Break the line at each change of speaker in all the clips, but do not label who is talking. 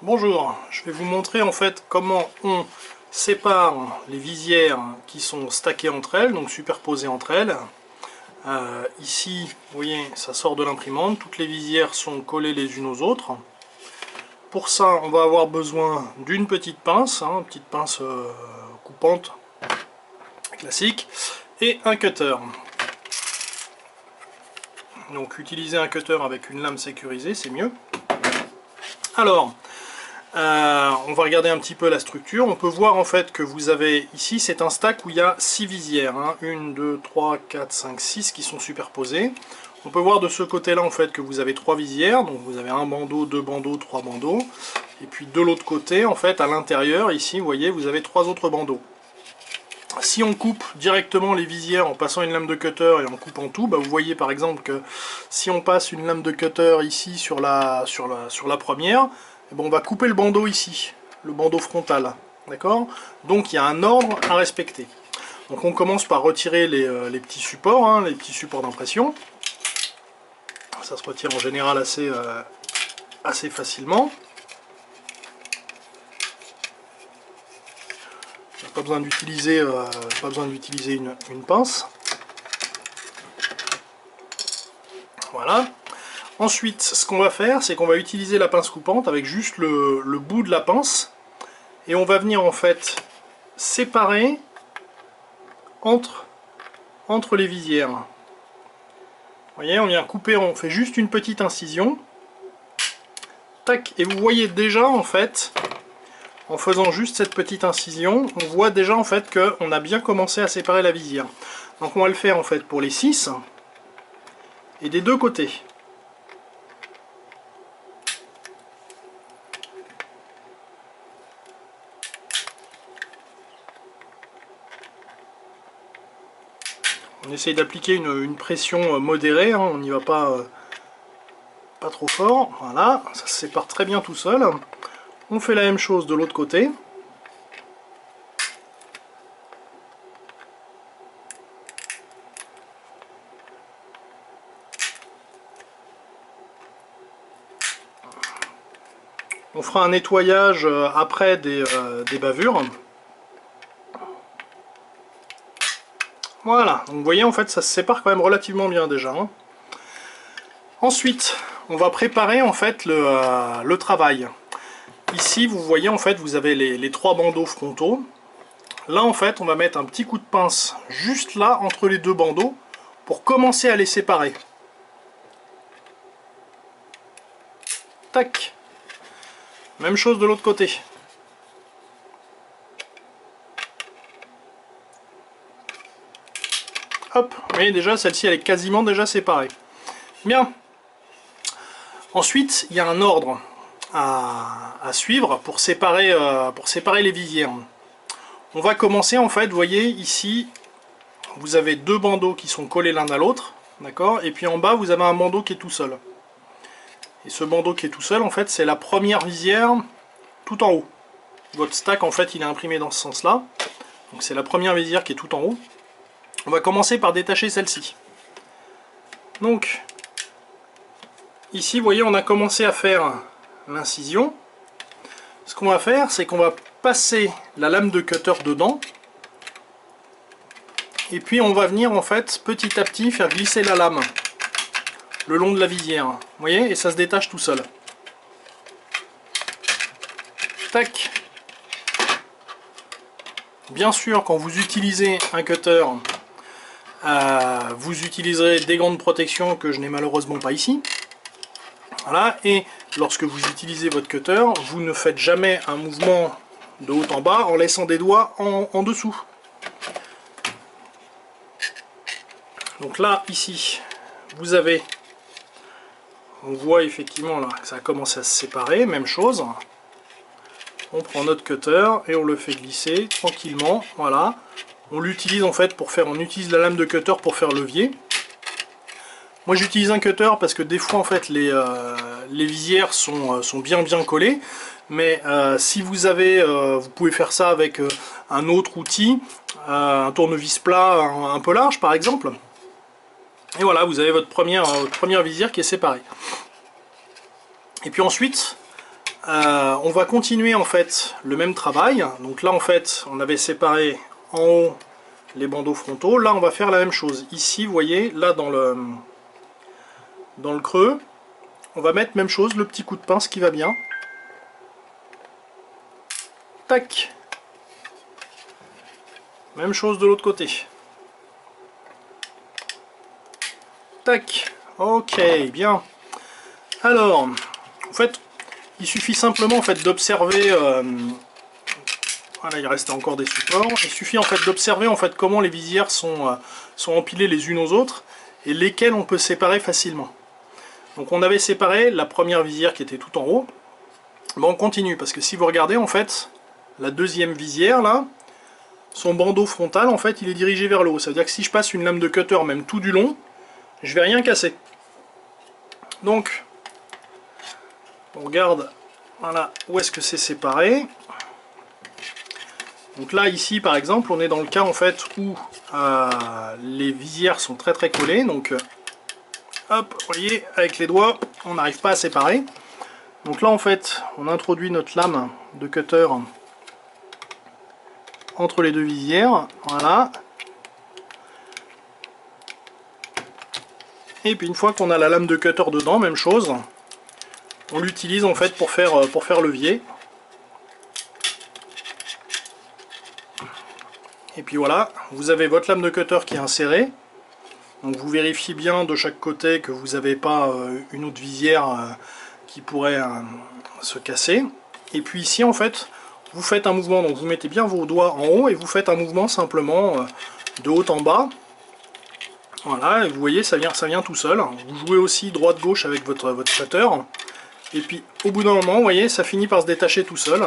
Bonjour, je vais vous montrer en fait comment on sépare les visières qui sont stackées entre elles, donc superposées entre elles. Ici, vous voyez, ça sort de l'imprimante, toutes les visières sont collées les unes aux autres. Pour ça, on va avoir besoin d'une petite pince, petite pince coupante, classique, et un cutter. Donc utiliser un cutter avec une lame sécurisée, c'est mieux. Alors, on va regarder un petit peu la structure. On peut voir en fait que vous avez ici, c'est un stack où il y a 6 visières. 1, 2, 3, 4, 5, 6 qui sont superposées. On peut voir de ce côté-là en fait que vous avez 3 visières. Donc vous avez un bandeau, 2 bandeaux, 3 bandeaux. Et puis de l'autre côté, en fait, à l'intérieur, ici, vous voyez, vous avez 3 autres bandeaux. Si on coupe directement les visières en passant une lame de cutter et en coupant tout, vous voyez par exemple que si on passe une lame de cutter ici sur la première, on va couper le bandeau ici, le bandeau frontal, d'accord? Donc il y a un ordre à respecter. Donc on commence par retirer les petits supports, les petits supports d'impression. Ça se retire en général assez facilement. Pas besoin d'utiliser une pince. Voilà. Ensuite, ce qu'on va faire, c'est qu'on va utiliser la pince coupante avec juste le bout de la pince. Et on va venir en fait séparer entre les visières. Vous voyez, on vient couper, on fait juste une petite incision. Tac, et vous voyez déjà en fait, en faisant juste cette petite incision, on voit déjà en fait qu'on a bien commencé à séparer la visière. Donc on va le faire en fait pour les 6 et des deux côtés. On essaye d'appliquer une pression modérée, on n'y va pas trop fort. Voilà, ça se sépare très bien tout seul. On fait la même chose de l'autre côté. On fera un nettoyage après des bavures. Voilà, donc vous voyez en fait ça se sépare quand même relativement bien déjà. Ensuite, on va préparer en fait le travail. Ici, vous voyez, en fait, vous avez les 3 bandeaux frontaux. Là, en fait, on va mettre un petit coup de pince juste là, entre les 2 bandeaux, pour commencer à les séparer. Tac. Même chose de l'autre côté. Hop, vous voyez déjà, celle-ci, elle est quasiment déjà séparée. Bien. Ensuite, il y a un ordre à suivre pour séparer les visières. On va commencer en fait, vous voyez ici, vous avez 2 bandeaux qui sont collés l'un à l'autre, d'accord? Et puis en bas, vous avez un bandeau qui est tout seul. Et ce bandeau qui est tout seul, en fait, c'est la première visière tout en haut. Votre stack, en fait, il est imprimé dans ce sens-là. Donc c'est la première visière qui est tout en haut. On va commencer par détacher celle-ci. Donc, ici, vous voyez, on a commencé à faire l'incision. Ce qu'on va faire, c'est qu'on va passer la lame de cutter dedans. Et puis on va venir en fait petit à petit faire glisser la lame le long de la visière. Vous voyez, et ça se détache tout seul. Tac. Bien sûr, quand vous utilisez un cutter, vous utiliserez des gants de protection que je n'ai malheureusement pas ici. Voilà, et lorsque vous utilisez votre cutter, vous ne faites jamais un mouvement de haut en bas en laissant des doigts en dessous. Donc là, ici, vous avez, on voit effectivement là que ça a commencé à se séparer, même chose. On prend notre cutter et on le fait glisser tranquillement, voilà. On l'utilise en fait pour faire, on utilise la lame de cutter pour faire levier. Moi j'utilise un cutter parce que des fois en fait les visières sont bien collées, mais si vous avez, vous pouvez faire ça avec un autre outil, un tournevis plat un peu large par exemple. Et voilà, vous avez votre première visière qui est séparée. Et puis ensuite, on va continuer en fait le même travail. Donc là en fait on avait séparé en haut les bandeaux frontaux. Là on va faire la même chose. Ici vous voyez, là dans le creux, on va mettre même chose, le petit coup de pince qui va bien. Tac. Même chose de l'autre côté. Tac. Ok, bien. Alors, en fait, il suffit simplement en fait d'observer. Voilà, il reste encore des supports. Il suffit en fait d'observer en fait comment les visières sont empilées les unes aux autres et lesquelles on peut séparer facilement. Donc on avait séparé la première visière qui était tout en haut. Bon, on continue parce que si vous regardez en fait la deuxième visière là, son bandeau frontal en fait il est dirigé vers le haut. Ça veut dire que si je passe une lame de cutter même tout du long, je vais rien casser. Donc on regarde voilà où est-ce que c'est séparé. Donc là ici par exemple on est dans le cas en fait où les visières sont très très collées. Donc hop, vous voyez avec les doigts on n'arrive pas à séparer. Donc là en fait on introduit notre lame de cutter entre les deux visières, voilà. Et puis une fois qu'on a la lame de cutter dedans, même chose, on l'utilise en fait pour faire levier. Et puis voilà, vous avez votre lame de cutter qui est insérée. Donc vous vérifiez bien de chaque côté que vous n'avez pas une autre visière qui pourrait se casser. Et puis ici en fait, vous faites un mouvement, donc vous mettez bien vos doigts en haut et vous faites un mouvement simplement de haut en bas. Voilà, et vous voyez, ça vient tout seul. Vous jouez aussi droite-gauche avec votre cutter. Et puis au bout d'un moment, vous voyez, ça finit par se détacher tout seul.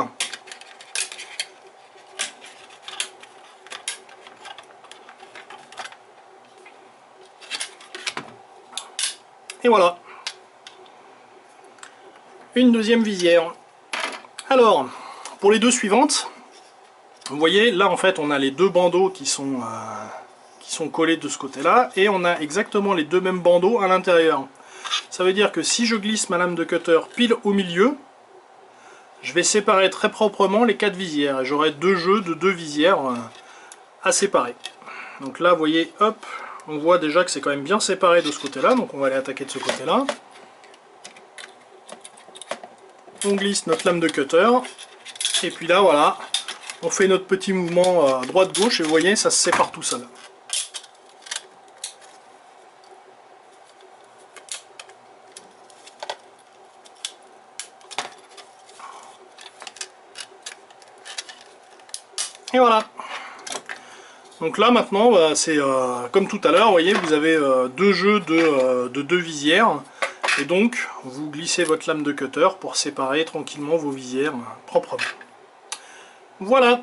Et voilà. Une deuxième visière. Alors, pour les deux suivantes, vous voyez, là en fait on a les deux bandeaux qui sont collés de ce côté-là, et on a exactement les deux mêmes bandeaux à l'intérieur. Ça veut dire que si je glisse ma lame de cutter pile au milieu, je vais séparer très proprement les quatre visières, et j'aurai deux jeux de deux visières à séparer. Donc là, vous voyez, hop, on voit déjà que c'est quand même bien séparé de ce côté-là, donc on va aller attaquer de ce côté-là. On glisse notre lame de cutter, et puis là, voilà, on fait notre petit mouvement droite-gauche, et vous voyez, ça se sépare tout seul. Et voilà. Donc là maintenant, bah, c'est comme tout à l'heure, vous voyez, vous avez deux jeux de deux visières. Et donc, vous glissez votre lame de cutter pour séparer tranquillement vos visières proprement. Voilà.